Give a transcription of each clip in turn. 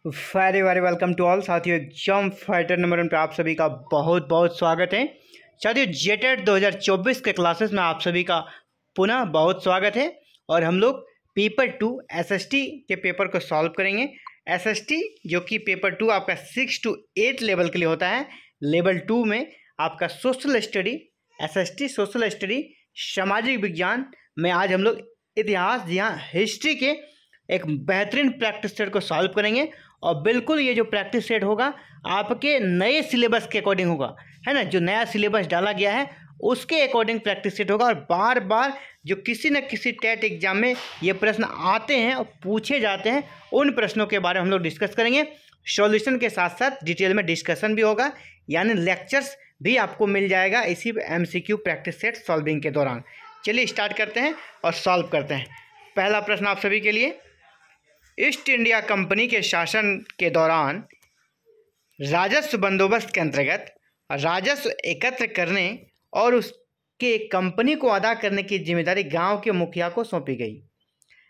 Very very welcome to all साथियों। Exam fighter number 1 पे आप सभी का बहुत बहुत स्वागत है। साथियों जेटेट 2024 के क्लासेस में आप सभी का पुनः बहुत स्वागत है। और हम लोग पेपर 2 एसएसटी के पेपर को सॉल्व करेंगे। एसएसटी जो कि पेपर 2 आपका 6 से 8 लेवल के लिए होता है। लेवल 2 में आपका social study, SST social study, सामाजिक विज्ञान में आज हम लोग इतिहास, जी हाँ हिस्ट्री के एक बेहतरीन प्रैक्टिस सेट को सॉल्व करेंगे। और बिल्कुल ये जो प्रैक्टिस सेट होगा आपके नए सिलेबस के अकॉर्डिंग होगा, है ना। जो नया सिलेबस डाला गया है उसके अकॉर्डिंग प्रैक्टिस सेट होगा। और बार बार जो किसी न किसी टेट एग्जाम में ये प्रश्न आते हैं और पूछे जाते हैं, उन प्रश्नों के बारे में हम लोग डिस्कस करेंगे। सॉल्यूशन के साथ साथ डिटेल में डिस्कशन भी होगा, यानी लेक्चर्स भी आपको मिल जाएगा इसी एमसीक्यू प्रैक्टिस सेट सॉल्विंग के दौरान। चलिए स्टार्ट करते हैं और सॉल्व करते हैं। पहला प्रश्न आप सभी के लिए, ईस्ट इंडिया कंपनी के शासन के दौरान राजस्व बंदोबस्त के अंतर्गत राजस्व एकत्र करने और उसके कंपनी को अदा करने की जिम्मेदारी गांव के मुखिया को सौंपी गई,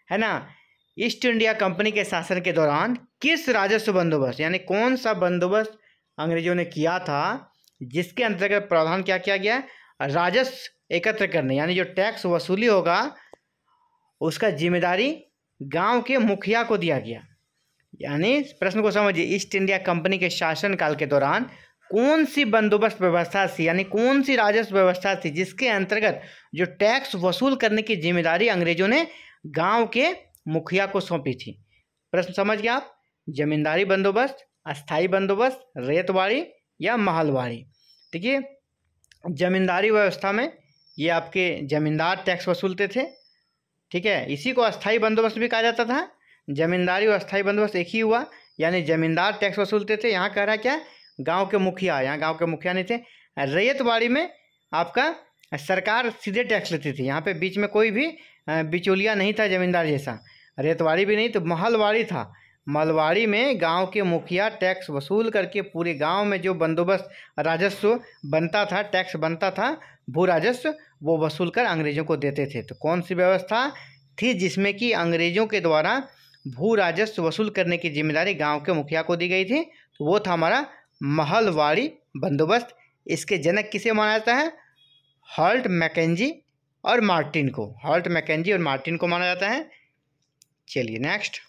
है ना। ईस्ट इंडिया कंपनी के शासन के दौरान किस राजस्व बंदोबस्त, यानी कौन सा बंदोबस्त अंग्रेजों ने किया था जिसके अंतर्गत प्रावधान क्या किया गया, राजस्व एकत्र करने, यानी जो टैक्स वसूली होगा उसका जिम्मेदारी गांव के मुखिया को दिया गया। यानी प्रश्न को समझिए, ईस्ट इंडिया कंपनी के शासनकाल के दौरान कौन सी बंदोबस्त व्यवस्था थी, यानी कौन सी राजस्व व्यवस्था थी जिसके अंतर्गत जो टैक्स वसूल करने की जिम्मेदारी अंग्रेजों ने गांव के मुखिया को सौंपी थी। प्रश्न समझ गए आप। जमींदारी बंदोबस्त, अस्थाई बंदोबस्त, रेतवाड़ी या महलवाड़ी। देखिए जमींदारी व्यवस्था में ये आपके जमींदार टैक्स वसूलते थे, ठीक है। इसी को अस्थाई बंदोबस्त भी कहा जाता था। जमींदारी और अस्थाई बंदोबस्त एक ही हुआ, यानी जमींदार टैक्स वसूलते थे। यहाँ कह रहा है क्या, गांव के मुखिया, यहाँ गांव के मुखिया नहीं थे। रैयतवाड़ी में आपका सरकार सीधे टैक्स लेती थी, यहाँ पे बीच में कोई भी बिचौलिया नहीं था जमींदार जैसा। रैयतवाड़ी भी नहीं, तो महलवाड़ी था। महलवाड़ी में गांव के मुखिया टैक्स वसूल करके पूरे गांव में जो बंदोबस्त राजस्व बनता था, टैक्स बनता था, भू राजस्व, वो वसूल कर अंग्रेजों को देते थे। तो कौन सी व्यवस्था थी जिसमें कि अंग्रेजों के द्वारा भू राजस्व वसूल करने की जिम्मेदारी गांव के मुखिया को दी गई थी, तो वो था हमारा महलवाड़ी बंदोबस्त। इसके जनक किसे माना जाता है, हॉल्ट, मैकेंजी और मार्टिन को। हॉल्ट, मैकेंजी और मार्टिन को माना जाता है। चलिए नेक्स्ट,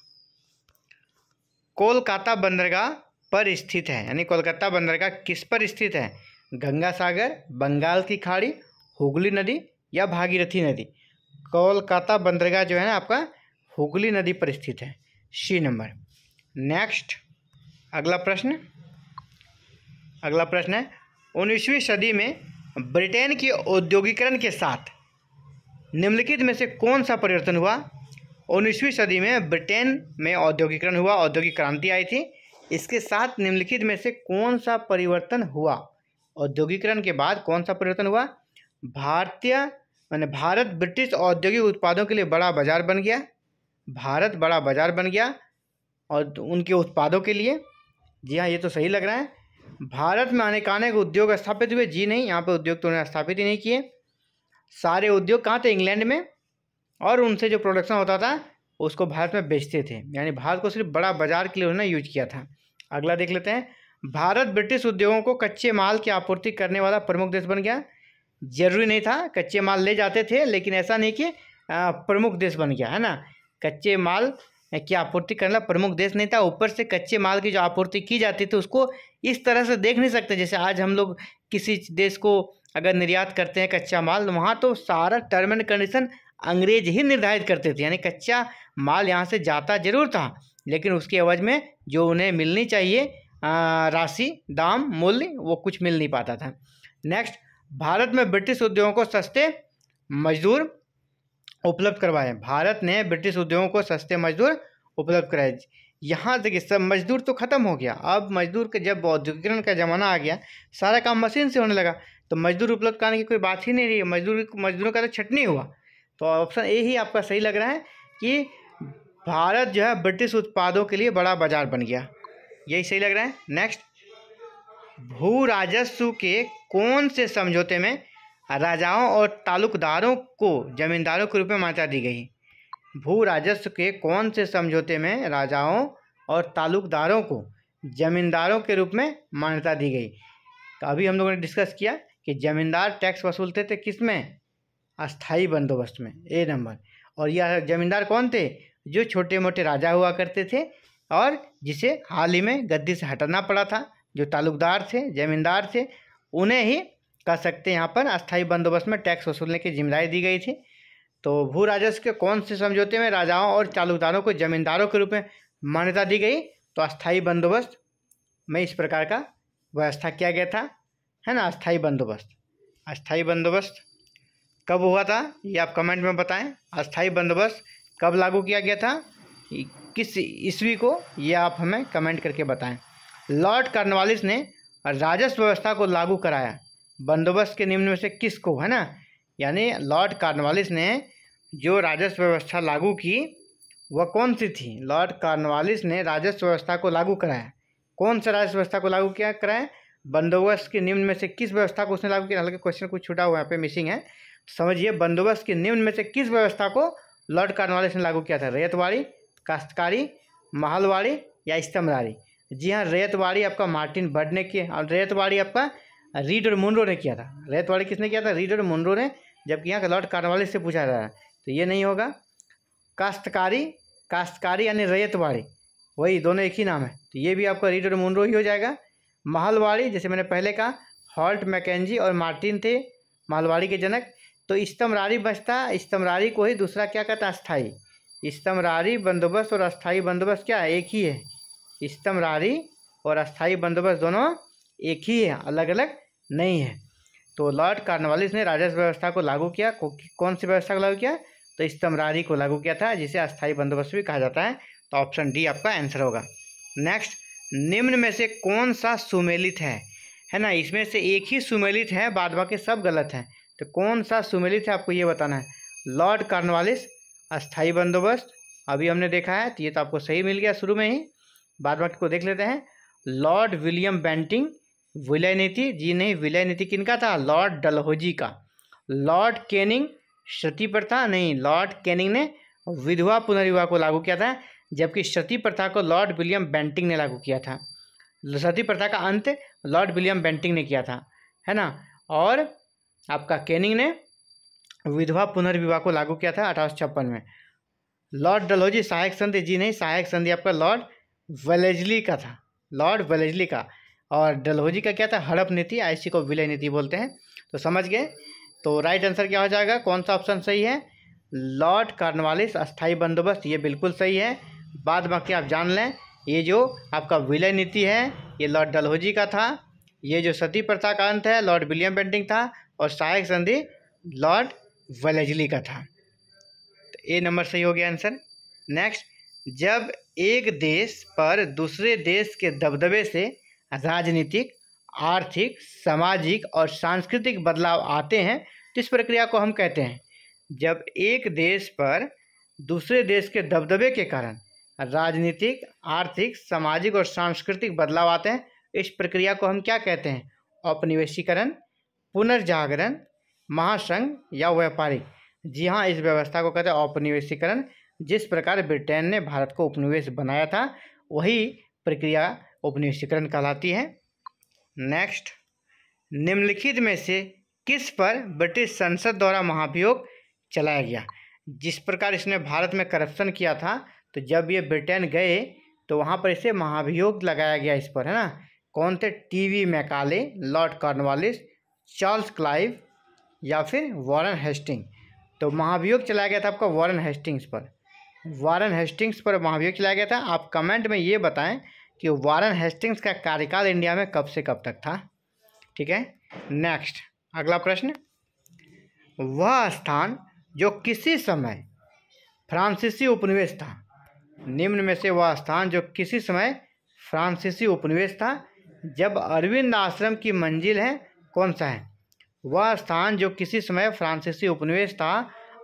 कोलकाता बंदरगाह पर स्थित है, यानी कोलकाता बंदरगाह किस पर स्थित है, गंगा सागर, बंगाल की खाड़ी, हुगली नदी या भागीरथी नदी। कोलकाता बंदरगाह जो है ना आपका हुगली नदी पर स्थित है, सी नंबर। नेक्स्ट अगला प्रश्न है, 19वीं सदी में ब्रिटेन के औद्योगिकरण के साथ निम्नलिखित में से कौन सा परिवर्तन हुआ। 19वीं सदी में ब्रिटेन में औद्योगिकरण हुआ, औद्योगिक क्रांति आई थी। इसके साथ निम्नलिखित में से कौन सा परिवर्तन हुआ, औद्योगिकरण के बाद कौन सा परिवर्तन हुआ। भारत ब्रिटिश औद्योगिक उत्पादों के लिए बड़ा बाजार बन गया। भारत बड़ा बाजार बन गया और उनके उत्पादों के लिए। जी हाँ, ये तो सही लग रहा है। भारत में अनेकानेक उद्योग स्थापित हुए। जी नहीं, यहाँ पे उद्योग तो उन्होंने स्थापित ही नहीं किए। सारे उद्योग कहाँ थे, इंग्लैंड में, और उनसे जो प्रोडक्शन होता था उसको भारत में बेचते थे। यानी भारत को सिर्फ बड़ा बाजार के लिए उन्होंने यूज किया था। अगला देख लेते हैं, भारत ब्रिटिश उद्योगों को कच्चे माल की आपूर्ति करने वाला प्रमुख देश बन गया। जरूरी नहीं था, कच्चे माल ले जाते थे, लेकिन ऐसा नहीं कि प्रमुख देश बन गया, है ना। कच्चे माल की आपूर्ति करने वाला प्रमुख देश नहीं था। ऊपर से कच्चे माल की जो आपूर्ति की जाती थी उसको इस तरह से देख नहीं सकते जैसे आज हम लोग किसी देश को अगर निर्यात करते हैं कच्चा माल, वहाँ तो सारा टर्म एंड कंडीशन अंग्रेज ही निर्धारित करते थे। यानी कच्चा माल यहाँ से जाता जरूर था, लेकिन उसके एवज में जो उन्हें मिलनी चाहिए राशि, दाम, मूल्य, वो कुछ मिल नहीं पाता था। नेक्स्ट, भारत में ब्रिटिश उद्योगों को सस्ते मजदूर उपलब्ध करवाए। भारत ने ब्रिटिश उद्योगों को सस्ते मजदूर उपलब्ध कराए। यहाँ देखिए सब मजदूर तो खत्म हो गया। अब मजदूर के जब औद्योगिकरण का ज़माना आ गया, सारा काम मशीन से होने लगा, तो मजदूर उपलब्ध कराने की कोई बात ही नहीं रही। मजदूरों का तो छटनी हुआ। तो ऑप्शन ए ही आपका सही लग रहा है कि भारत जो है ब्रिटिश उत्पादों के लिए बड़ा बाजार बन गया, यही सही लग रहा है। नेक्स्ट, भू राजस्व के कौन से समझौते में राजाओं और तालुकदारों को जमींदारों के रूप में मान्यता दी गई। भू राजस्व के कौन से समझौते में राजाओं और तालुकदारों को जमींदारों के रूप में मान्यता दी गई। तो अभी हम लोगों ने डिस्कस किया कि जमींदार टैक्स वसूलते थे किस में, अस्थाई बंदोबस्त में, ए नंबर। और यह जमींदार कौन थे, जो छोटे मोटे राजा हुआ करते थे और जिसे हाल ही में गद्दी से हटाना पड़ा था। जो तालुकदार थे, जमींदार थे, उन्हें ही कह सकते हैं यहाँ पर अस्थाई बंदोबस्त में टैक्स वसूलने की जिम्मेदारी दी गई थी। तो भू राजस्व के कौन से समझौते में राजाओं और तालुकदारों को जमींदारों के रूप में मान्यता दी गई, तो अस्थाई बंदोबस्त में इस प्रकार का व्यवस्था किया गया था, है ना। अस्थाई बंदोबस्त कब हुआ था ये आप कमेंट में बताएं। अस्थाई बंदोबस्त कब लागू किया गया था, किस ईस्वी को, ये आप हमें कमेंट करके बताएं। लॉर्ड कॉर्नवालिस ने राजस्व व्यवस्था को लागू कराया बंदोबस्त के निम्न में से किसको, है ना। यानी लॉर्ड कॉर्नवालिस ने जो राजस्व व्यवस्था लागू की वह कौन सी थी। लॉर्ड कॉर्नवालिस ने राजस्व व्यवस्था को लागू कराया, कौन सा राजस्व व्यवस्था को लागू किया कराया, बंदोबस्त के निम्न में से किस व्यवस्था को उसने लागू किया। हालांकि क्वेश्चन कुछ छूटा हुआ यहाँ पे मिसिंग है, समझिए। बंदोबस्त के निम्न में से किस व्यवस्था को लॉर्ड कॉर्नवालिस ने लागू किया था, रैयतवाड़ी, काश्तकारी, महलवाड़ी या स्तंभवाड़ी। जी हाँ, रैयतवाड़ी आपका मार्टिन बर्ड ने किया और रैयतवाड़ी आपका रीड और मुनरो ने किया था। रैयतवाड़ी किसने किया था, रीड और मुनरो ने, जबकि यहाँ का लॉर्ड कॉर्नवालिस से पूछा जा रहा है तो ये नहीं होगा। काश्तकारी यानी रैयतवाड़ी, वही दोनों एक ही नाम है, तो ये भी आपका रीड और मुनरो ही हो जाएगा। महलवाड़ी, जैसे मैंने पहले कहा, हॉल्ट, मैकेंजी और मार्टिन थे महलवाड़ी के जनक। तो स्तंभरारी बचता, स्तंभरारी को ही दूसरा क्या कहता है, अस्थाई। स्तंभरारी बंदोबस्त और अस्थाई बंदोबस्त क्या है, एक ही है। स्तंभरारी और अस्थाई बंदोबस्त दोनों एक ही है, अलग अलग नहीं है। तो लॉर्ड कॉर्नवालिस ने राजस्व व्यवस्था को लागू किया, कौन सी व्यवस्था को लागू किया, तो स्तंभरारी को लागू किया था, जिसे अस्थाई बंदोबस्त भी कहा जाता है। तो ऑप्शन डी आपका आंसर होगा। नेक्स्ट, निम्न में से कौन सा सुमेलित है ना। इसमें से एक ही सुमेलित है, बाद बाकी सब गलत हैं। तो कौन सा सुमेलित है आपको ये बताना है। लॉर्ड कॉर्नवालिस, अस्थाई बंदोबस्त, अभी हमने देखा है तो ये तो आपको सही मिल गया शुरू में ही। बाद बाकी को देख लेते हैं। लॉर्ड विलियम बेंटिंग, विलय नीति, जी नहीं, विलय नीति किनका था, लॉर्ड डलहौजी का। लॉर्ड कैनिंग, सती प्रथा, नहीं, लॉर्ड कैनिंग ने विधवा पुनर्विवाह को लागू किया था, जबकि सती प्रथा को लॉर्ड विलियम बेंटिंग ने लागू किया था। सती प्रथा का अंत लॉर्ड विलियम बेंटिंग ने किया था, है ना। और आपका कैनिंग ने विधवा पुनर्विवाह को लागू किया था 1856 में। लॉर्ड डलहौजी सहायक संधि, जी नहीं, सहायक संधि आपका लॉर्ड वेलेस्ली का था, लॉर्ड वेलेस्ली का। और डलहौजी का क्या था, हड़प नीति, इसी को विलय नीति बोलते हैं। तो समझ गए। तो राइट आंसर क्या हो जाएगा, कौन सा ऑप्शन सही है, लॉर्ड कॉर्नवालिस, अस्थाई बंदोबस्त, ये बिल्कुल सही है। बाद बाकी आप जान लें, ये जो आपका विलय नीति है ये लॉर्ड डलहौजी का था, ये जो सती प्रथा का अंत है लॉर्ड विलियम बेंटिंग था, और सहायक संधि लॉर्ड वेलेस्ली का था। तो ए नंबर सही हो गया आंसर। नेक्स्ट, जब एक देश पर दूसरे देश के दबदबे से राजनीतिक, आर्थिक, सामाजिक और सांस्कृतिक बदलाव आते हैं तो इस प्रक्रिया को हम कहते हैं। जब एक देश पर दूसरे देश के दबदबे के कारण राजनीतिक, आर्थिक, सामाजिक और सांस्कृतिक बदलाव आते हैं, इस प्रक्रिया को हम क्या कहते हैं, औपनिवेशीकरण, पुनर्जागरण, महासंघ या व्यापारिक। जी हाँ, इस व्यवस्था को कहते हैं औपनिवेशीकरण। जिस प्रकार ब्रिटेन ने भारत को उपनिवेश बनाया था वही प्रक्रिया उपनिवेशीकरण कहलाती है। नेक्स्ट, निम्नलिखित में से किस पर ब्रिटिश संसद द्वारा महाभियोग चलाया गया। जिस प्रकार इसने भारत में करप्शन किया था, तो जब ये ब्रिटेन गए तो वहाँ पर इसे महाभियोग लगाया गया इस पर, है ना। कौन थे, TV Macaulay, Lord Cornwallis, Charles Clive या फिर वॉरेन हेस्टिंग। तो महाभियोग चलाया गया था आपका वॉरेन हेस्टिंग्स पर, वॉरेन हेस्टिंग्स पर महाभियोग चलाया गया था। आप कमेंट में ये बताएं कि वॉरेन हेस्टिंग्स का कार्यकाल इंडिया में कब से कब तक था। ठीक है। नेक्स्ट, अगला प्रश्न, वह स्थान जो किसी समय फ्रांसीसी उपनिवेश था, निम्न में से वह स्थान जो किसी समय फ्रांसीसी उपनिवेश था, जब अरविंद आश्रम की मंजिल है, कौन सा है। वह स्थान जो किसी समय फ्रांसीसी उपनिवेश था,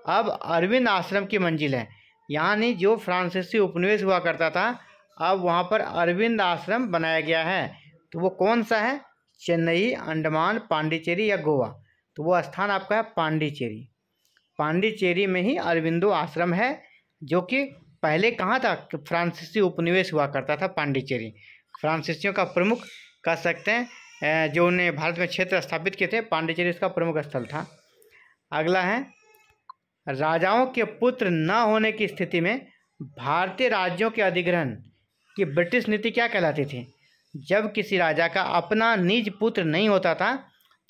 अब अरविंद आश्रम की मंजिल है। यानी जो फ्रांसीसी उपनिवेश हुआ करता था, अब वहाँ पर अरविंद आश्रम बनाया गया है। तो वो कौन सा है, चेन्नई, अंडमान, पांडिचेरी या गोवा। तो वो स्थान आपका है पांडिचेरी। पांडिचेरी में ही अरविंदो आश्रम है, जो कि पहले कहाँ था, फ्रांसीसी उपनिवेश हुआ करता था पांडिचेरी। फ्रांसीसियों का प्रमुख कह सकते हैं, जो उन्हें भारत में क्षेत्र स्थापित किए थे, पांडिचेरी इसका प्रमुख स्थल था। अगला है, राजाओं के पुत्र न होने की स्थिति में भारतीय राज्यों के अधिग्रहण की ब्रिटिश नीति क्या कहलाती थी। जब किसी राजा का अपना निज पुत्र नहीं होता था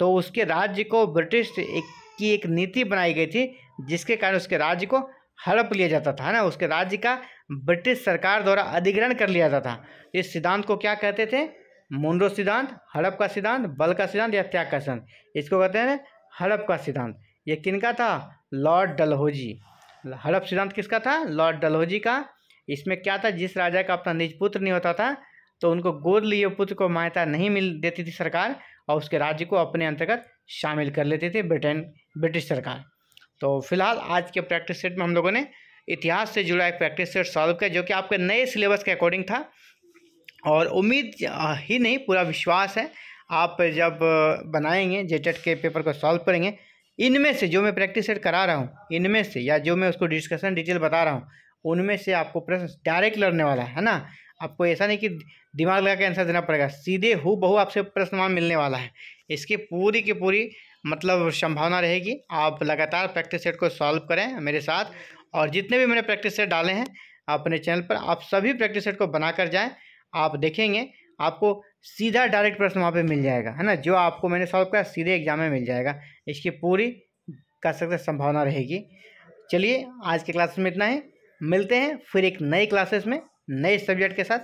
तो उसके राज्य को ब्रिटिश की एक नीति बनाई गई थी, जिसके कारण उसके राज्य को हड़प लिया जाता था, है ना। उसके राज्य का ब्रिटिश सरकार द्वारा अधिग्रहण कर लिया जाता था। इस सिद्धांत को क्या कहते थे, मुनरो सिद्धांत, हड़प का सिद्धांत, बल का सिद्धांत या त्याग का सिद्धांत। इसको कहते हैं हड़प का सिद्धांत। ये किनका था, लॉर्ड डलहौजी। हड़प सिद्धांत किसका था, लॉर्ड डलहौजी का। इसमें क्या था, जिस राजा का अपना निज पुत्र नहीं होता था तो उनको गोद लिए पुत्र को मान्यता नहीं मिल देती थी सरकार, और उसके राज्य को अपने अंतर्गत शामिल कर लेती थी ब्रिटिश सरकार। तो फिलहाल आज के प्रैक्टिस सेट में हम लोगों ने इतिहास से जुड़ा एक प्रैक्टिस सेट सॉल्व किया, जो कि आपके नए सिलेबस के अकॉर्डिंग था। और उम्मीद ही नहीं, पूरा विश्वास है, आप जब बनाएंगे जेटेट के पेपर को सॉल्व करेंगे, इनमें से जो मैं प्रैक्टिस सेट करा रहा हूँ, इनमें से या जो मैं उसको डिस्कशन डिटेल बता रहा हूँ, उनमें से आपको प्रश्न डायरेक्ट लड़ने वाला है ना। आपको ऐसा नहीं कि दिमाग लगा के आंसर देना पड़ेगा, सीधे हूबहू आपसे प्रश्न मिलने वाला है। इसकी पूरी की पूरी मतलब संभावना रहेगी। आप लगातार प्रैक्टिस सेट को सॉल्व करें मेरे साथ, और जितने भी मैंने प्रैक्टिस सेट डाले हैं अपने चैनल पर, आप सभी प्रैक्टिस सेट को बना कर जाएँ। आप देखेंगे आपको सीधा डायरेक्ट प्रश्न वहाँ पे मिल जाएगा, है ना। जो आपको मैंने सॉल्व किया सीधे एग्जाम में मिल जाएगा, इसकी पूरी कर सकते संभावना रहेगी। चलिए आज के क्लास में इतना ही, मिलते हैं फिर एक नई क्लासेस में नए सब्जेक्ट के साथ।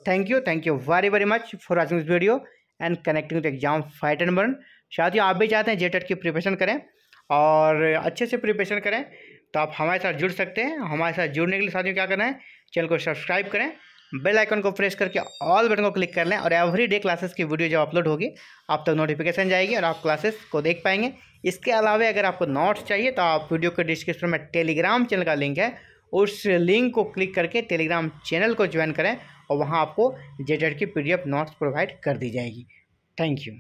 Thank you very very much for watching this video and connecting with exam fighter number 1। साथियों, आप भी चाहते हैं जेटेट की प्रिपरेशन करें और अच्छे से प्रिपरेशन करें, तो आप हमारे साथ जुड़ सकते हैं। हमारे साथ जुड़ने के लिए साथियों क्या करना है, चैनल को सब्सक्राइब करें, बेल आइकन को प्रेस करके ऑल बटन को क्लिक कर लें, और एवरी डे क्लासेस की वीडियो जब अपलोड होगी आप तक नोटिफिकेशन जाएगी और आप क्लासेस को देख पाएंगे। इसके अलावा अगर आपको नोट्स चाहिए तो आप वीडियो के डिस्क्रिप्शन में टेलीग्राम चैनल का लिंक है, उस लिंक को क्लिक करके टेलीग्राम चैनल को ज्वाइन करें, और वहाँ आपको जेटेट की PDF नोट्स प्रोवाइड कर दी जाएगी। Thank you.